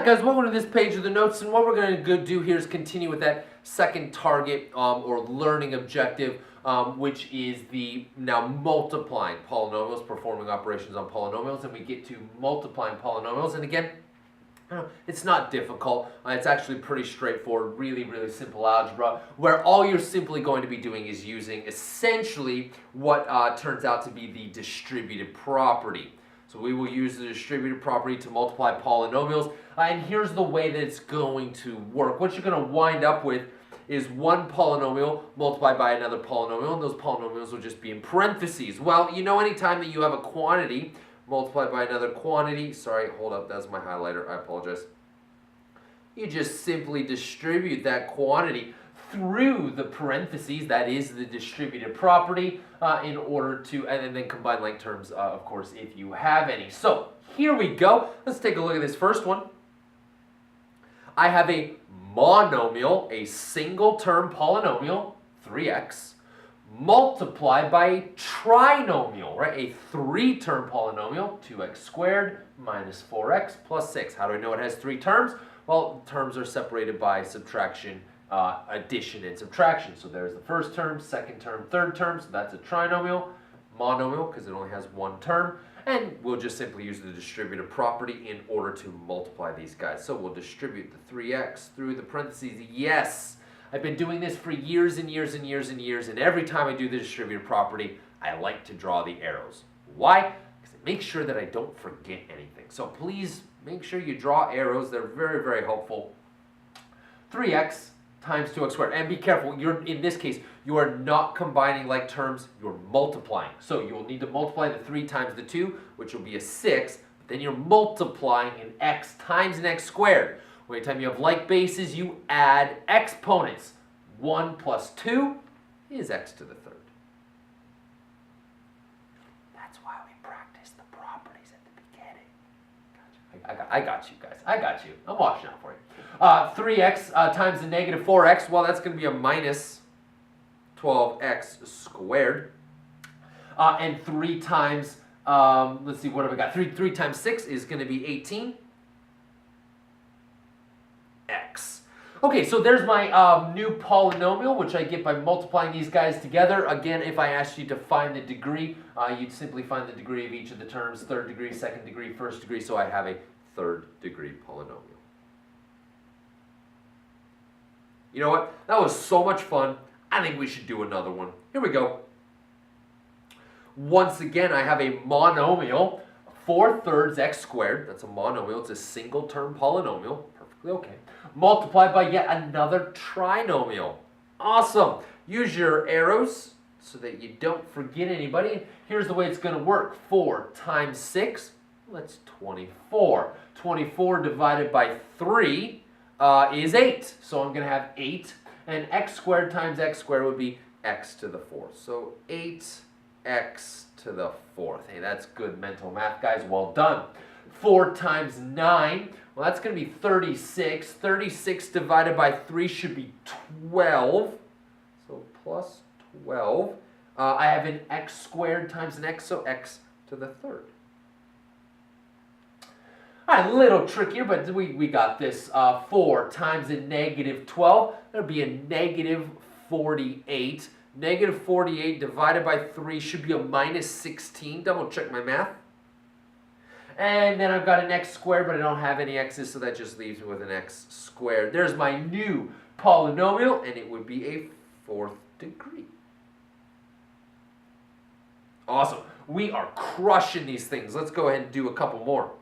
Alright guys, welcome to this page of the notes, and what we're going to do here is continue with that second target or learning objective, which is the now multiplying polynomials, performing operations on polynomials, and we get to multiplying polynomials, and again, it's not difficult. It's actually pretty straightforward, really, really simple algebra, where all you're simply going to be doing is using essentially what turns out to be the distributive property. So we will use the distributive property to multiply polynomials, and here's the way that it's going to work. What you're going to wind up with is one polynomial multiplied by another polynomial, and those polynomials will just be in parentheses. Well, you know, anytime that you have a quantity multiplied by another quantity, sorry, hold up, that's my highlighter, I apologize. You just simply distribute that quantity through the parentheses, that is the distributive property, in order to, and then combine like terms, of course, if you have any. So here we go. Let's take a look at this first one. I have a monomial, a single term polynomial, 3x, multiplied by a trinomial, right? A three-term polynomial, 2x squared minus 4x plus 6. How do I know it has three terms? Well, terms are separated by subtraction, addition, and subtraction. So there's the first term, second term, third term. So that's a trinomial, monomial, because it only has one term. And we'll just simply use the distributive property in order to multiply these guys. So we'll distribute the 3x through the parentheses. Yes, I've been doing this for years and years and years and years, and every time I do the distributive property, I like to draw the arrows. Why? Because it makes sure that I don't forget anything. So please make sure you draw arrows. They're very, very helpful. 3x times 2x squared. And be careful, in this case, you are not combining like terms, you're multiplying. So you will need to multiply the 3 times the 2, which will be a 6, but then you're multiplying an x times an x squared. Anytime you have like bases, you add exponents. 1 plus 2 is x to the third. That's why we practice the properties at the beginning. I got you guys. I got you. I'm watching out for you. 3x times the negative 4x, well, that's going to be a minus 12x squared. And 3 times, let's see, what have I got? 3 times 6 is going to be 18. Okay, so there's my new polynomial, which I get by multiplying these guys together. Again, if I asked you to find the degree, you'd simply find the degree of each of the terms, third degree, second degree, first degree, so I have a third degree polynomial. You know what? That was so much fun. I think we should do another one. Here we go. Once again, I have a monomial, 4/3 x squared. That's a monomial. It's a single term polynomial. Perfectly okay. Multiplied by yet another trinomial. Awesome. Use your arrows so that you don't forget anybody. Here's the way it's going to work. 4 times 6, well, that's 24. 24 divided by 3 is 8. So I'm going to have 8. And x squared times x squared would be x to the 4th. So 8x to the 4th. Hey, that's good mental math, guys. Well done. 4 times 9. Well, that's going to be 36. 36 divided by 3 should be 12. So plus 12. I have an x squared times an x, so x to the third. All right, a little trickier, but we got this. 4 times a negative 12. That would be a negative 48. Negative 48 divided by 3 should be a minus 16. Double check my math. And then I've got an x squared, but I don't have any x's, so that just leaves me with an x squared. There's my new polynomial, and it would be a 4th degree. Awesome. We are crushing these things. Let's go ahead and do a couple more.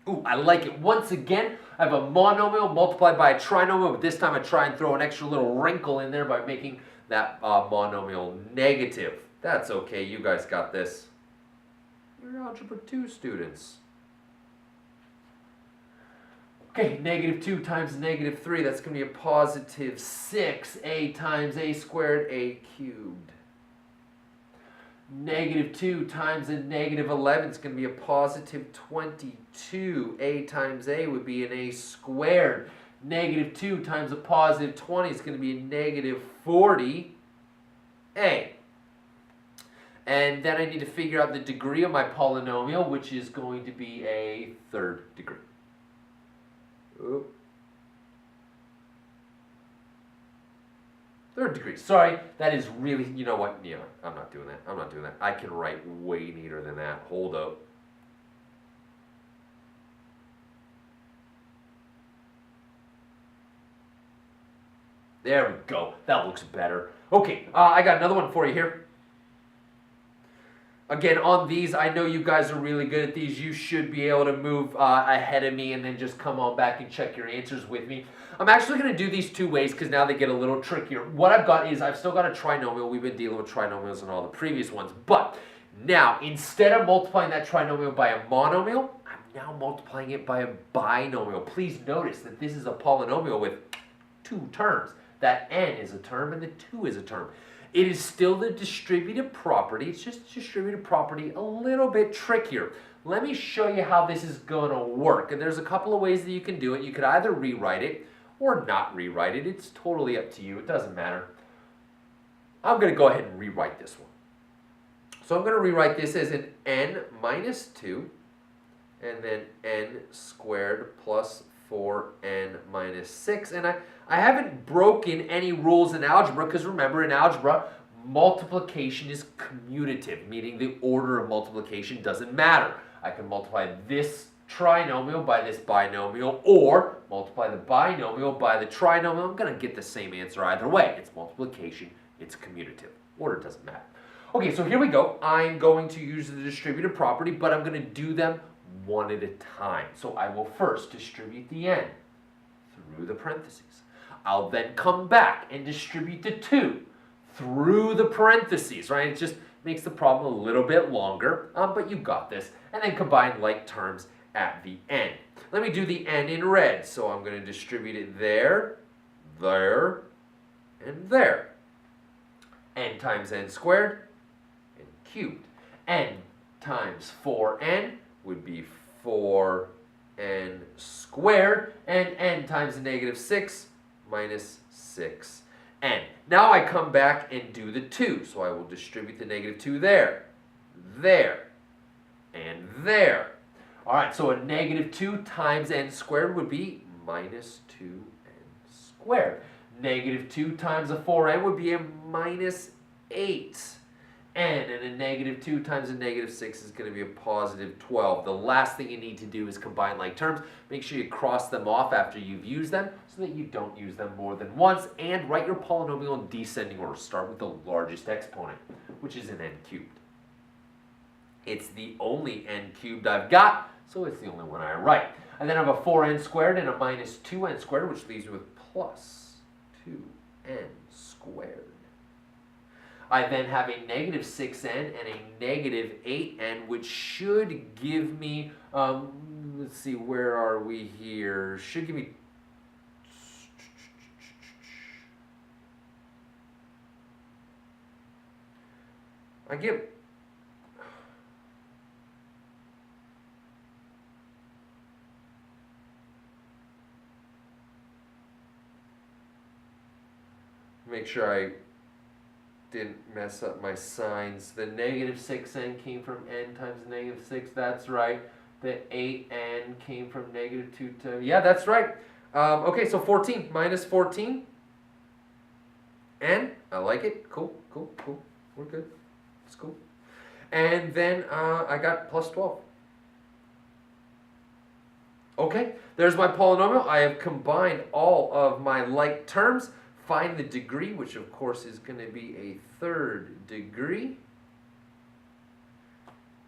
Ooh, I like it. Once again, I have a monomial multiplied by a trinomial, but this time I try and throw an extra little wrinkle in there by making that monomial negative. That's okay, you guys got this. You're Algebra 2 students. Okay, negative 2 times negative 3, that's going to be a positive 6a times a squared, a cubed. Negative 2 times a negative 11 is going to be a positive 22. A times a would be an a squared. Negative 2 times a positive 20 is going to be a negative 40a. And then I need to figure out the degree of my polynomial, which is going to be a third degree. Ooh. Third degree. Sorry, that is really, you know what? Yeah, I'm not doing that. I'm not doing that. I can write way neater than that. Hold up. There we go. That looks better. Okay, I got another one for you here. Again, on these, I know you guys are really good at these. You should be able to move ahead of me and then just come on back and check your answers with me. I'm actually going to do these two ways because now they get a little trickier. What I've got is I've still got a trinomial. We've been dealing with trinomials in all the previous ones. But now, instead of multiplying that trinomial by a monomial, I'm now multiplying it by a binomial. Please notice that this is a polynomial with two terms. That n is a term and the 2 is a term. It is still the distributive property. It's just distributive property a little bit trickier. Let me show you how this is going to work. And there's a couple of ways that you can do it. You could either rewrite it or not rewrite it. It's totally up to you. It doesn't matter. I'm going to go ahead and rewrite this one. So I'm going to rewrite this as an n minus 2 and then n squared plus 4n minus 6. And I haven't broken any rules in algebra because remember, in algebra, multiplication is commutative, meaning the order of multiplication doesn't matter. I can multiply this trinomial by this binomial or multiply the binomial by the trinomial. I'm going to get the same answer either way. It's multiplication, it's commutative. Order doesn't matter. Okay, so here we go. I'm going to use the distributive property, but I'm going to do them one at a time. So I will first distribute the n through the parentheses. I'll then come back and distribute the 2 through the parentheses, right? It just makes the problem a little bit longer, but you got this. And then combine like terms at the end. Let me do the n in red. So I'm going to distribute it there, there, and there. N times n squared, n cubed. N times 4n would be 4n squared, and n times a negative 6 minus 6n. Now I come back and do the 2. So I will distribute the negative 2 there, there, and there. All right, so a negative 2 times n squared would be minus 2n squared. Negative 2 times a 4n would be a minus 8n. And a negative 2 times a negative 6 is going to be a positive 12. The last thing you need to do is combine like terms. Make sure you cross them off after you've used them so that you don't use them more than once. And write your polynomial in descending order. Start with the largest exponent, which is an n cubed. It's the only n cubed I've got, so it's the only one I write. And then I have a 4n squared and a minus 2n squared, which leaves me with plus 2n squared. I then have a negative 6n and a negative 8n, which should give me, let's see, where are we here? Should give me, make sure I didn't mess up my signs. The negative 6n came from n times negative 6. That's right. The 8n came from negative 2 to... Yeah, that's right. Okay, so 14 minus 14. N. I like it. Cool, cool, cool. We're good. It's cool. And then I got plus 12. Okay, there's my polynomial. I have combined all of my like terms. Find the degree, which of course is going to be a third degree.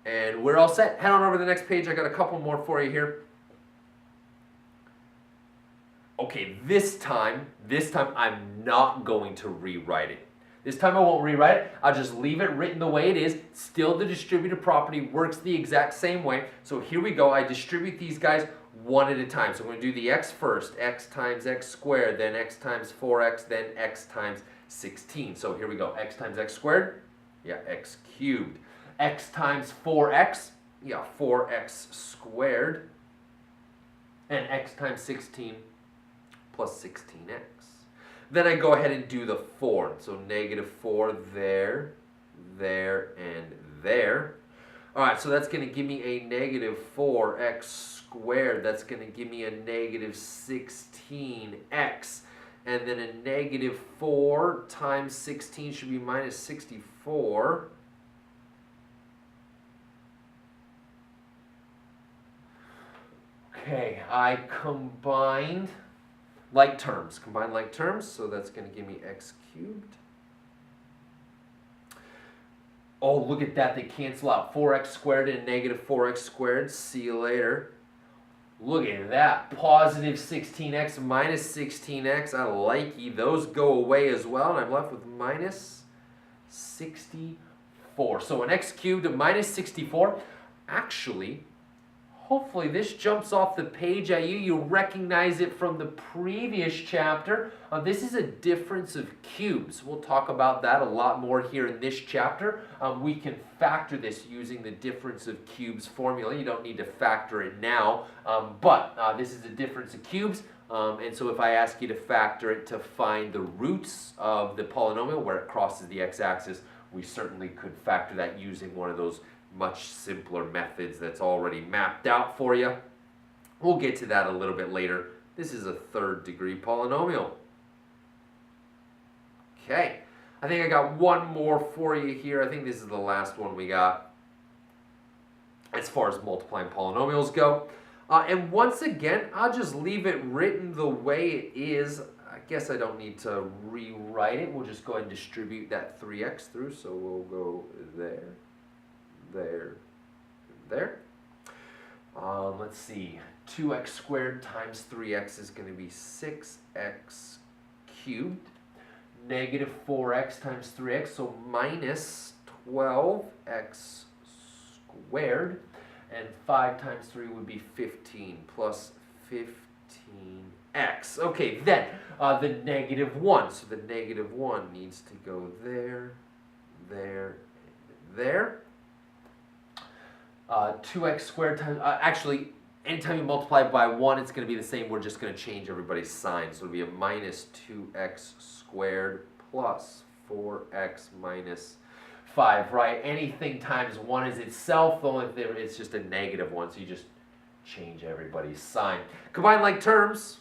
And we're all set. Head on over to the next page. I got a couple more for you here. Okay, this time I'm not going to rewrite it. This time I won't rewrite it. I'll just leave it written the way it is. Still the distributive property works the exact same way. So here we go. I distribute these guys one at a time. So I'm going to do the x first. X times x squared, then x times 4x, then x times 16. So here we go. X times x squared, yeah, x cubed. X times 4x, yeah, 4x squared. And x times 16 plus 16x. Then I go ahead and do the 4. So negative 4 there, there, and there. All right, so that's going to give me a negative 4x squared. That's going to give me a negative 16x. And then a negative 4 times 16 should be minus 64. Okay, I combined like terms. Combine like terms, so that's going to give me x cubed. Oh, look at that. They cancel out. 4x squared and negative 4x squared. See you later. Look at that. Positive 16x minus 16x. I like you. Those go away as well. And I'm left with minus 64. So an x cubed of minus 64. Actually, hopefully this jumps off the page at you. You recognize it from the previous chapter. This is a difference of cubes. We'll talk about that a lot more here in this chapter. We can factor this using the difference of cubes formula. You don't need to factor it now, but this is a difference of cubes. And so if I ask you to factor it to find the roots of the polynomial where it crosses the x-axis, we certainly could factor that using one of those much simpler methods that's already mapped out for you. We'll get to that a little bit later. This is a third degree polynomial. Okay, I think I got one more for you here. I think this is the last one we got as far as multiplying polynomials go. And once again, I'll just leave it written the way it is. I guess I don't need to rewrite it. We'll just go ahead and distribute that 3x through. So we'll go there, there, there. Let's see. 2x squared times 3x is going to be 6x cubed. Negative 4x times 3x, so minus 12x squared. And 5 times 3 would be 15 plus 15x. Okay, then the negative 1. So the negative 1 needs to go there, there, and there. 2x squared times, actually, anytime you multiply by 1, it's going to be the same. We're just going to change everybody's sign. So it'll be a minus 2x squared plus 4x minus 5, right? Anything times 1 is itself, only if it's just a negative 1, so you just change everybody's sign. Combine like terms.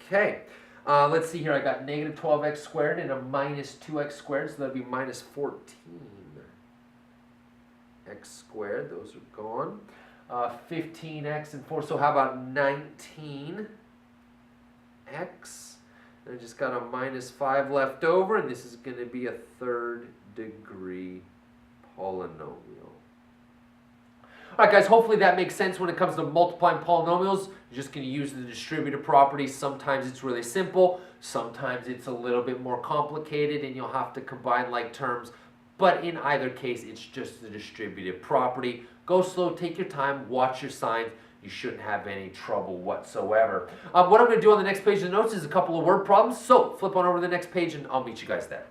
Okay, let's see here. I got negative 12x squared and a minus 2x squared, so that'd be minus 14. X squared, those are gone. 15x and 4, so how about 19x? And I just got a minus 5 left over, and this is going to be a third degree polynomial. All right, guys, hopefully that makes sense when it comes to multiplying polynomials. You're just going to use the distributive property. Sometimes it's really simple. Sometimes it's a little bit more complicated, and you'll have to combine like terms. But in either case, it's just the distributive property. Go slow, take your time, watch your signs. You shouldn't have any trouble whatsoever. What I'm going to do on the next page of the notes is a couple of word problems. So flip on over to the next page and I'll meet you guys there.